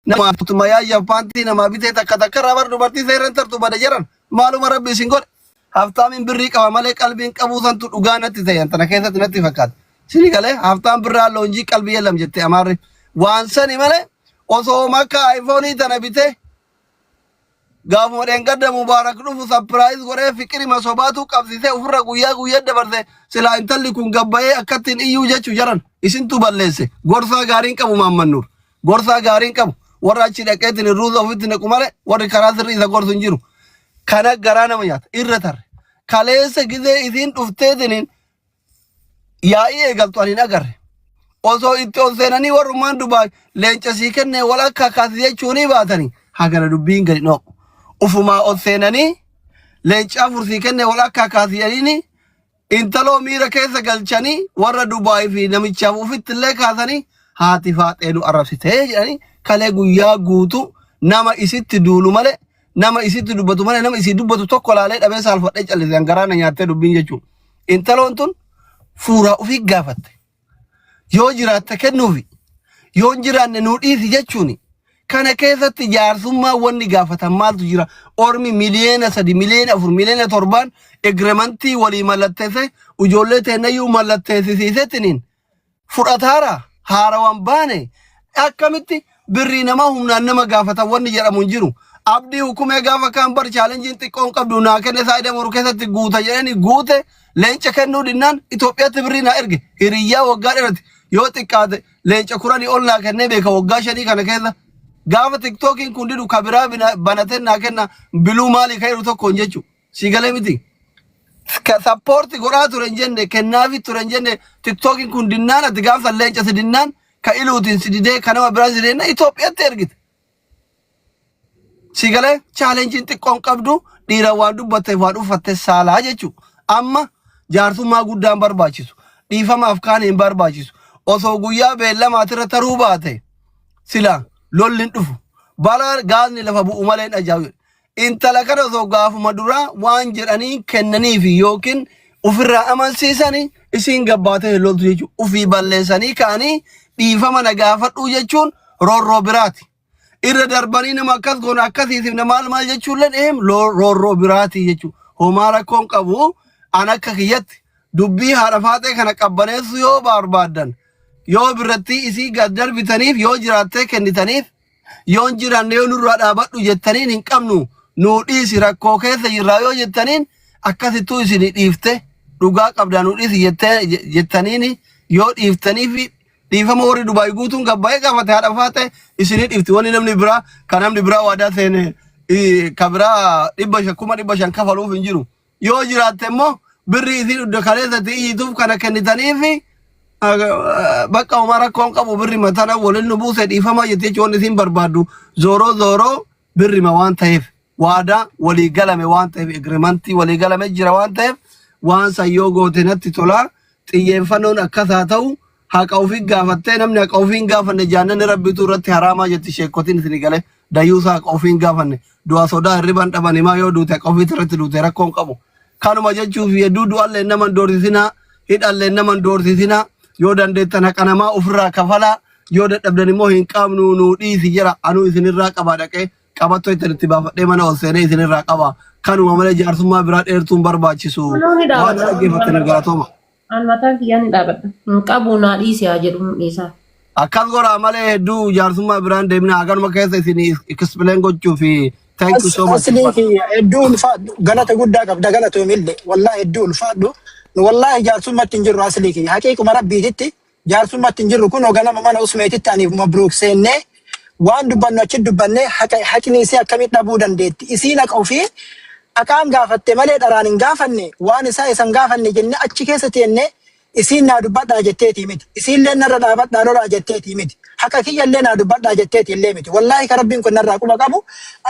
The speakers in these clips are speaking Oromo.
nama tuma ya Japanti nama bite takka rabar dubartii seeran tartu bada jiran maaluma rabbi isin godhe haftaamin birrii qaba malee qalbiin qabuusantu dhugaa natti ta'e tana keessatti natti fakkaata sini galee haftaan birraa loonjii qalbii yelam jette amaarri waan sani malee osoo makka iPhone tana bite gaafuma dhengadda mubaarak dhufu surprise godhee fikiri masobaatu qabsisee ofirra guyyaa dabarse silaa intalli kun gabbayee akkattiin iyyuu jechuu jaran isintu balleesse gorsaa gaariin qabu maammannuur gorsaa gaariin qabu warra achi dhaqeetiin ruuza ofitti naqu malee warri karaa sirrii isa gorsu hin jiru kana garaa nama nyaata irra tarre kaleessa gizee isiin dhufteetiniin yaa'ii eegaltu ani hin agarre osoo itti ol seenanii warrummaan Dubaay leenca sii kennee wal akka kaasi jechuunii baatanii hagana dubbiin gadi dhooqu ufumaa ol seenanii leenca afur sii kennee wal akka kaasiyanii intaloo miira keessa galchanii warra Dubaay fi namichaaf ufitti illee kaasanii haati faaxeenu arrabsitee jedhanii kalee guyyaa guutuu nama isitti duulu malee nama isitti dubbatu malee nama isii dubbatu tokko laalee dhabee saalfadhee callisee garaana nyaattee dubbiin jechuudha. Intaloon tun fuuraa ofii gaafatte yoo jiraatte kennuufi yoo hin jiraanne nuu dhiisi jechuuni. Kana keessatti jaarsummaa wanni gaafatan maaltu jira ormi miliyoona 3 miliyoona 4 miliyoona 7 egreemantii walii mallatteesse ijoollee teennayyuu mallatteessisiisettiniin fudhataara haarawaan baane akkamitti birrii nama humnaan nama gaafatan wanni jedhamu hin jiru. Abdii hukumee gaafa kaan bar chaalenjiin xiqqoon qabdu naa kenne saayida muru keessatti guuta jedhanii guute leenca kennuu dinnaan Itoophiyaatti birrii naa erge hiriyyaa waggaa dheerati yoo xiqqaate leenca 10 ol naa kennee beeka waggaa 5 kana keessa gaafa tiktokiin kun didu kabiraa banatee naa kenna biluu maalii ka'eeru tokkoon jechuudha si galee miti. Sappoorti godhaa ture hin jenne kennaafi ture hin jenne tiktokiin kun dinnaan ati gaafa leenca si dinnaan ka iluutiin si didee ka nama biraa si didee Itoophiyaatti ergite. Si galee chaalenjiin xiqqoon qabdu dhiira waan dubbatteef waan uffatte saalaa jechuudha. Amma jaarsummaa guddaan barbaachisu dhiifamaaf kaan hin barbaachisu osoo guyyaa beellamaatirra taruu baate silaa lollin dhufu bara gaasni lafa bu'u malee ajaa'iba. Intala kana osoo gaafuma duraa waan jedhanii kennaniifi yookiin ofirraa amansiisanii isiin gabbaatee loltu jechuudha. Ofii balleessanii ka'anii dhiifama na gaafadhu jechuun roorroo biraati. Irra darbanii nama akkas goona akkasiisiif maal jechuulleen roorroo biraati jechuudha. Homaa rakkoon qabu an akka kiyyatti dubbii haadha faaxee kana qabbaneessu yoo barbaadan yoo birratti isii gad darbitaniif yoo jiraattee kennitaniif yoo hin jiraanne yoo nurraa dhaabadhu jettaniin hin qabnu nuu dhiisi rakkoo keessa jirraa yoo jettaniin akkasittuu isin dhiifte dhugaa qabdaa nuu dhiisi jettaniin yoo dhiiftaniif dhiifama warri Dubaay guutuun gabbaa'ee gaafate haadha faaxee isin dhiifti wanni namni biraa kan namni biraa waadaa seene kabiraa 500 kafaluuf hin jiru yoo jiraatte immoo birrii isin udda kaleessatti iyyituuf kana kennitaniif bakka homaa rakkoon qabu birri matana waliin nu buuse dhiifama jettee wanni isin barbaaddu zooroo birrima waan ta'eef waadaa walii galame waan ta'eef egreemantii walii galame jira waan ta'eef waan sayyoo goote natti tola xiyyeeffannoon akkasaa ta'u haqa ofii gaafattee namni haqa ofii gaafanne jaannani rabbitu irratti haraamaa jetti sheekotiin isin galee dayyuusaa haqa ofii gaafanne du'a sodaa hirriban dhaban himaa yoo duute haqa ofii irratti duute rakkoon qabu kanuma jechuuf hedduu du'allee naman doorsisinaa hidhallee naman doorsisinaa yoo dandeettan haqa namaa ofirraa kafalaa yoo dadhabdan immoo hin qabnu nuu dhiisi jira anuu isinirraa qabaa dhaqee qabattoo itti baafadhee mana ol seenee isinirraa qabaa kanuma malee jaarsummaa biraa dheertuun barbaachisu waan dhaggeeffattaniif galatooma. An mataan kiyyaan ni dhaabadha. Qabu naa dhiisi haa jedhu dhiisaa. Akkas godhaa malee hedduu jaarsummaa biraan deemna haganuma keessa isin explain gochuu fi thank you so much. Asli hedduu ulfaadhu galata guddaa qabda galatoomillee wallahi hedduu ulfaadhu wallahi jaarsummaatti hin jirru asli kiyya haqiiquma rabbiititti jaarsummaatti hin jirru kun ganama mana usmeetitti aniif mabruuk seennee waan dubbannu achi dubbannee haqni isii akkamitti dhabuu dandeetti isiin haqa ofii akaan gaafatte malee dharaan hin gaafanne waan isaa isan gaafanne jenne achi keessa teenne isiin naa dubbadhaa jetteetii miti isiillee narra dhaabadhaa lolaa jetteetii miti haqa kiyyallee naa dubbadhaa jetteetii illee miti wallahi ka rabbiin kun narraa quba qabu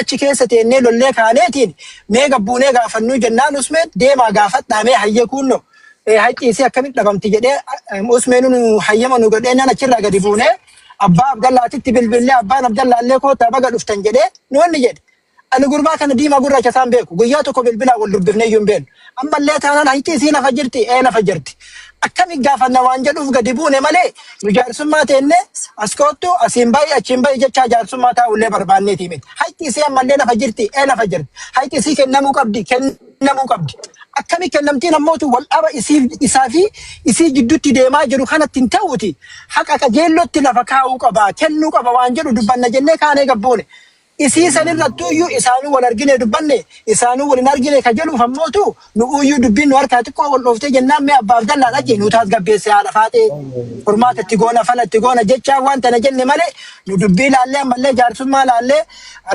achi keessa teennee lollee kaaneetiin mee gabbuunee gaafannuu jennaan usmeet deemaa gaafadhaa mee hayya kuunno haqqi isii akkamitti dhabamti jedhee usmeenuun hayyama nu godhee nan achirraa gadi fuunee abbaa Abdallaatitti bilbillee abbaan Abdallaallee kootaa baga dhuftan jedhee nuunni jedhe. Ani gurbaa kana diimaa gurraacha isaan beeku guyyaa tokko bilbilaa wal dubbifnee iyyuu hin beeknu ammallee taanaan hayti isii lafa jirti lafa jirti akkami gaafanna waan jedhuuf gadi buune malee nu jaarsummaa teenne as kootu asiin baay'ee achiin baay'ee jecha jaarsummaa taa'ullee barbaanneeti miti. Hayti isii ammallee lafa jirti lafa jirti. Hayti isii kennamuu qabdi. Akkami kennamtiin ammootu wal dhaba isaa fi isii jidduutti deemaa jiru kanatti hin ta'uuti. Haqa qajeellootti lafa kaa'uu qaba kennuu qaba waan jedhu dubbanna jennee kaanee gabboone. Isii sanirrattuu iyyuu isaanuu wal argine dubbanne isaanuu wal hin argine ka jedhuuf ammootu nu uyyuu dubbiin nu harkaa xiqqoo wal dhooftee jennaan mee abbaaf dallaa dhaqee nu taas gabbeesse haadha faatee furmaata itti goona fala itti goona jechaa waan tana jenne malee nu dubbii laallee ammallee jaarsummaa laallee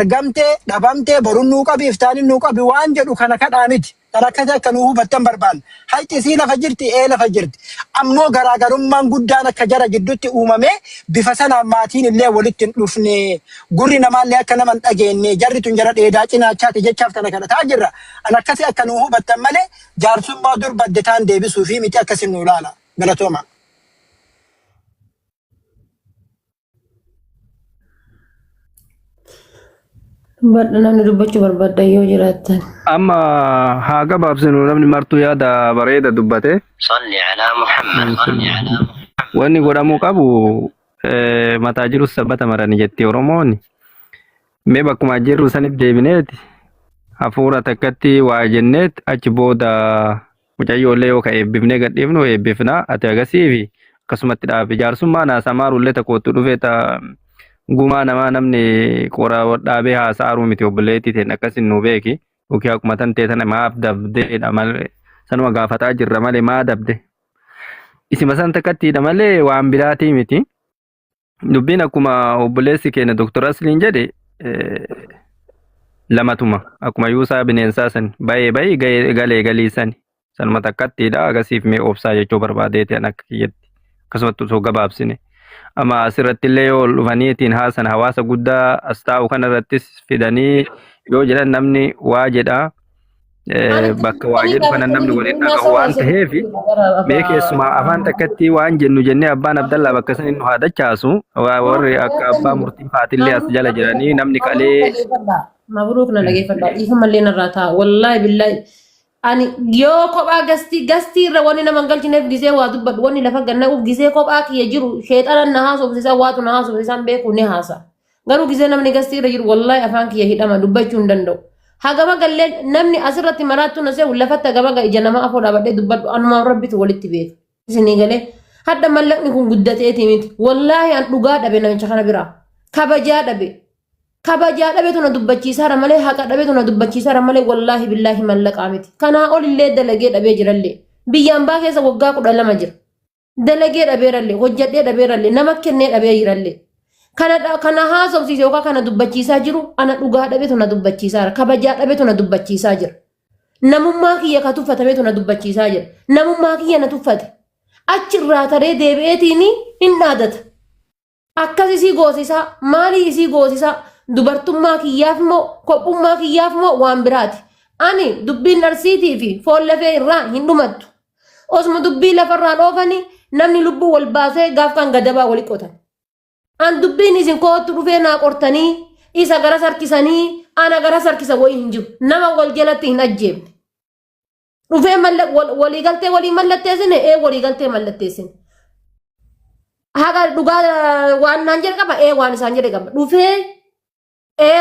argamtee dhabamtee boruun nuu qabi iftaanin nuu qabi waan jedhu kana kadhaa miti. Kan akkasii akka nuu hubattan barbaanna. Hayti isii lafa jirti lafa jirti. Ammoo garaagarummaan guddaan akka jara gidduutti uumamee bifa sanaan maatiin illee walitti hin dhufne gurri namaallee akka nama hin dhageenye jarri tun jara dheedaa cinaachaati jechaaf tana kana ta'aa jirra. An akkasii akka nuu hubattan malee jaarsummaa dur badde taan deebisuu fi miti akkasii nuu ilaala. Galatooma. Namni dubbachuu barbaadda yoo jiraattan. Amma haa gabaabsinu namni martuu yaada bareeda dubbate. Salli alaa Muhammad. Wanni godhamuu qabu mataa jirus sabbata marani jetti Oromoon. Mee bakkuma jirru sanitti deebineeti hafuura takkatti waa jenneet achi booda mucayyoolee yoo ka eebbifnee gadhiifnu eebbifna ati agasiifi akkasumatti dhaabe jaarsummaa naasamaaruullee takkootu dhufee gumaa namaa namni qora dhaabee haasa'aruu miti obboleettii ta'e akkasin nu beeki yookiin akkuma tan ta'e sana maaf dabdeedha malee sanuma gaafataa jirra malee maa dabde isima san takkattiidha malee waan biraatii miti dubbiin akkuma obboleessi keenya Dr. Asliin jedhe lamatuma akkuma yuusaa bineensaa san baay'ee galee galiisan sanuma takkattiidha agasiif mee obsaa jechuu barbaadeeti akka kiyyatti akkasumatti osoo gabaabsine. Amma asirratti illee yoo dhufaniitiin haasan hawaasa guddaa as taa'u kanarrattis fidanii yoo jedhan namni waa jedha bakka waa jedhu kana namni waliin dhagahu waan ta'eef mee keessumaa afaan takkatti waan jennu jennee abbaan Abdallaa bakka san inni haadachaasu warri akka abbaa murtii faatillee as jala jiranii namni qalee. Mabruuk na dhageeffadha dhiifa mallee narraa ta'a wallaahi billaahi. Ani yoo kophaa gastii irra wanni nama galchineef gisee waa dubbadhu wanni lafa gannaa'uuf gisee kophaa kiyya jiru sheexana na haasofsiisaa waatu na haasofsiisaan beeku ni haasa. Garuu gisee namni gastii irra jiru wallaahi afaan kiyya hidhama dubbachuu hin danda'u. Hagama gallee namni asirratti maraattu na seewu lafatti hagama ija nama afoo dhaabadhee dubbadhu anumaan rabbitu walitti beeka. Isinii galee hadda mallaqni kun guddateeti miti wallaahi an dhugaa dhabe namicha kana biraa kabajaa dhabe. Kabajaa dhabeetu na dubbachiisaara malee haqa dhabeetu na dubbachiisaara malee wallaahi billaahi mallaqaa miti. Kanaa ol illee dalagee dhabee jirallee biyyaan baa keessa waggaa 12 jira. Dalagee dhabeerallee hojjadhee dhabeerallee nama kennee dhabee jirallee. Kana haasofsiise yookaan kana dubbachiisaa jiru ana dhugaa dhabeetu na dubbachiisaara kabajaa dhabeetu na dubbachiisaa jira. Namummaa kiyya ka tuffatameetu na dubbachiisaa jira. Namummaa kiyya na tuffate achirraa taree deebi'eetiin hin dhaadata. Akkas isii goosisaa maalii isii goosisaa dubartummaa kiyyaaf moo kophummaa kiyyaaf moo waan biraati. Ani dubbiin dharsiitii fi foon lafee irraa hin dhumattu. Osuma dubbii lafarraa dhoofanii namni lubbuu wal baasee gaaf kan gadabaa wali qotan. An dubbiin isin kootu dhufee naa qortanii isa gara sarkisanii ana gara sarkisa wayii hin jiru. Nama wal jalatti hin ajjeefne. Dhufee waliigaltee walii mallatteessine waliigaltee mallatteessine. Haga dhugaa waan naan jedhe qaba waan isaan jedhe qaba. Dhufee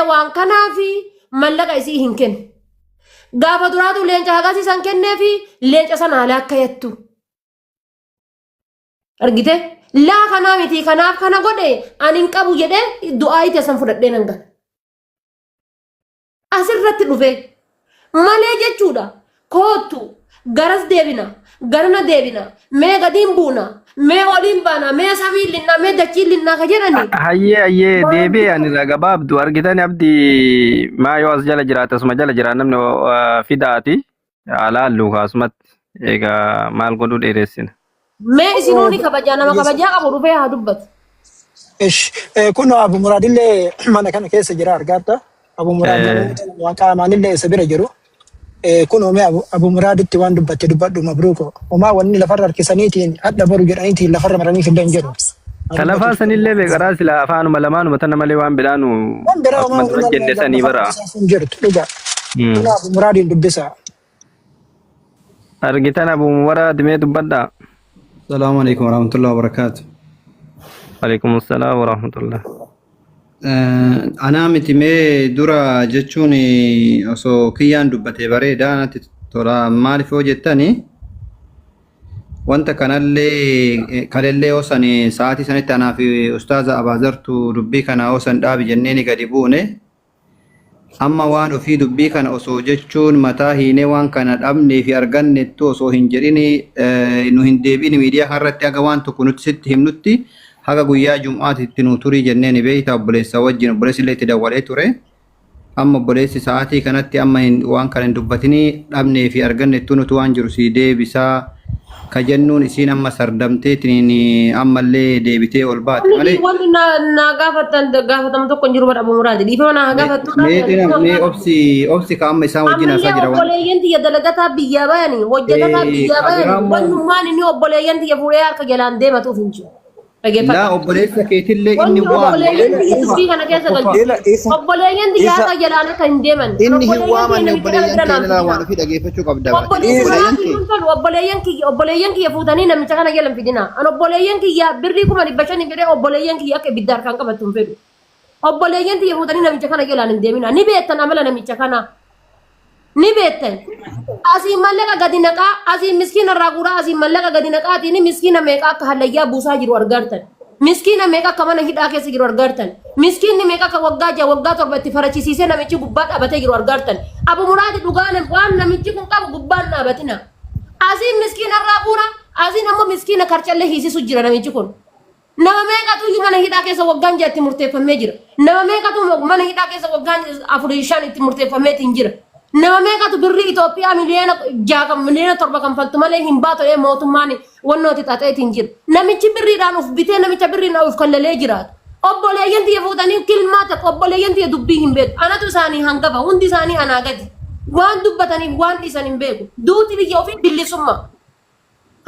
waan kanaafi mallaqa isii hin kennu. Gaafa duraatu leenca hagas isaan kenneefi leenca sana haala akka yattu. Argite? Laa kanaa miti kanaaf kana godhe ani hin qabu jedhee du'aa itti asan fudhadhee nan gala. Asirratti dhufee malee jechuudha kootu garas deebina garana deebina mee gadiin buuna. Mee oliin baana mee sabii linnaa mee dachii linnaa ka jedhani. Hayyee deebi'ee ani gabaabdu argitan abdii maa yoo as jala jiraate asuma jala jira namni fidaati alaallu kaasumatti egaa maal godhuu dheeressina. Mee isinuuni kabajaa nama kabajaa qabu dhufee haa dubbatu. Kun Abu Muraadillee mana kana keessa jira argatta. Abu Muraad waan qaamaanillee isa bira jiru. Kun oomee Abu Muraaditti waan dubbatte dubbadhu mabruuko. Omaa wanni lafarra harkisaniitiin hadda baru jedhaniitiin lafarra maranii fiddan jedhu. Kalafaa sanillee beekaraa sila afaanuma lamaanuma tana malee waan biraanu akkuma jenne sanii bara. Jirtu dhugaa. Kun Abu Muraadiin dubbisa. Argitan Abu Muraad mee dubbadhaa. السلام عليكم ورحمة الله وبركاته. عليكم السلام ورحمة الله. أنا متى درا جتشوني أسو كيان دبتي بريدة أنا ترى مالي فوجتني وانت كان اللي وصني ساعتي سنة أنا في أستاذ أبازرت دبي كان وصن دابي جنيني قديبوني أما وان في دبي كان أسو جتشون متى هيني وان كان أبني في أرغن نتو أسو هنجريني إنو هندبيني ميديا خررتي أغوان تكونت ست همنتي haga guyyaa jum'aatitti nu turii jenneen beeyta obboleessa wajjin obboleessi illee itti dawwalee ture amma obboleessi sa'aatii kanatti amma waan kana hin dubbatinii dhabnee fi argannettu nuti waan jiru si deebisaa ka jennuun isiin amma sardamteetiin ammallee deebitee ol baate malee wanti na gaafatan tokko hin jiru badha muraadi dhiifama na gaafattu mee obsi ka amma isaan wajjin haasaa jira waan obboleeyyan tiyya dalagataa biyyaa bayanii hojjetataa biyyaa bayanii wannummaan inni obboleeyyan tiyya fuudhee harka jalaan deematuuf hin jiru. لا obboleessa keetillee inni waan obboleeyyan diyaata jalaana kan deeman inni hin waamanne obboleeyyan keenya waan fi dhageeffachuu qabda obboleeyyan kiyya fuutanii namicha kana jalan fidina an obboleeyyan kiyya birrii 500 fidee obboleeyyan kiyya akka ibidda harkaan qabattu hin fedhu obboleeyyan kiyya fuutanii namicha kana jalaan hin deemina ni beektan amala namicha kana ni beektan asii mallaqa gadi naqaa asii miskiina irraa guuraa asii mallaqa gadi naqaatiin miskiina meeqa akka hallayyaa buusaa jiru argartan miskiina meeqa akka mana hidhaa keessa jiru argartan miskiinni meeqa akka waggaa 7 itti farachisiisee namichi gubbaa dhaabatee jiru argartan abu muraadi dhugaan waan namichi kun qabu gubbaan dhaabatina asii miskiina irraa guuraa asii ammoo miskiina karchallee hiisisu jira namichi kun nama meeqatu mana hidhaa keessa waggaan 6 itti murteeffamee jira nama meeqatu mana hidhaa keessa waggaan 4 itti murteeffamee jira nama meeqatu birrii Itoophiyaa miliyoona 7 kan faltu malee hin baatu mootummaan wannooti xaxeetiin jira namichi birriidhaan uf bitee namicha birriidhaan uf kallalee jiraatu obboleeyyan tiyya fuutanii kilmaa takka obboleeyyan tiyya dubbii hin beeku anatu isaanii hangafa hundi isaanii anaa gadi waan dubbataniif waan dhiisan hin beeku duuti biyya ofii bilisummaa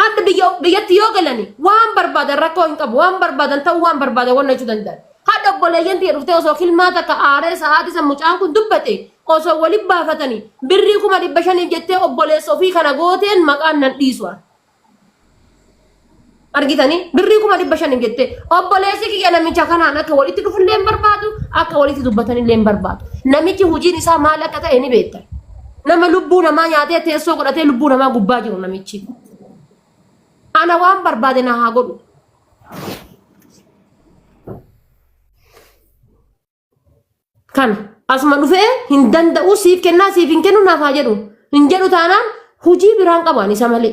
hadda biyyatti yoo galani waan barbaadan rakkoo hin qabu waan barbaadan ta'uu waan barbaadan wanna jechuu danda'an hadda obboleeyyan tiyya dhuftee osoo kilmaa takka aaree sa'aatii san mucaan kun dubbate osoo waliin baafatanii birrii 500 jettee obboleessa ofii kana gooteen maqaan nan dhiisu argitanii birrii 500 jettee obboleessi kiyya namicha kanaan akka walitti dhufullee hin barbaadu akka walitti dubbatanillee hin barbaadu namichi hojiin isaa maal akka ta'e ni beektan nama lubbuu namaa nyaatee teessoo godhatee lubbuu namaa gubbaa jiru namichi ana waan barbaade na haa godhu kana asuma dhufee hin danda'u siif kennaa siif hin kennu naaf haa jedhu hin jedhu taanaan hojii biraan qaban isa malee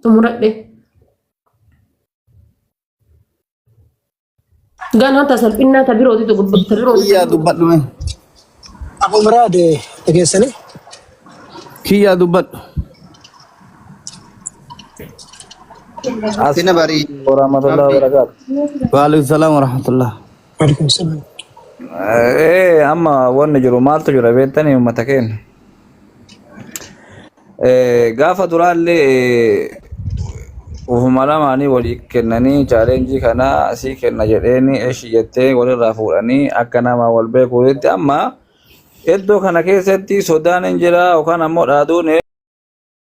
xumuradhe ganaa tasalphinnaa tabirootitu gubbata birootitu yaa dubbadhu mee Abu Muraad dhageessanii kiyyaa dubbadhu Assalamualaikum barii warahmatullahi wabarakatuh. waalaikumsalam warahmatullah waalaikum salaam Amma wanni jiru maaltu jira beektanii uummata keenya. Gaafa duraallee ufuma lamaanii walii kennanii chaalenjii kana asii kenna jedheeni eshi jettee walirraa fuudhanii akka nama wal beekuutti amma iddoo kana keessatti sodaan hin jira yookaan ammoo dhaaduun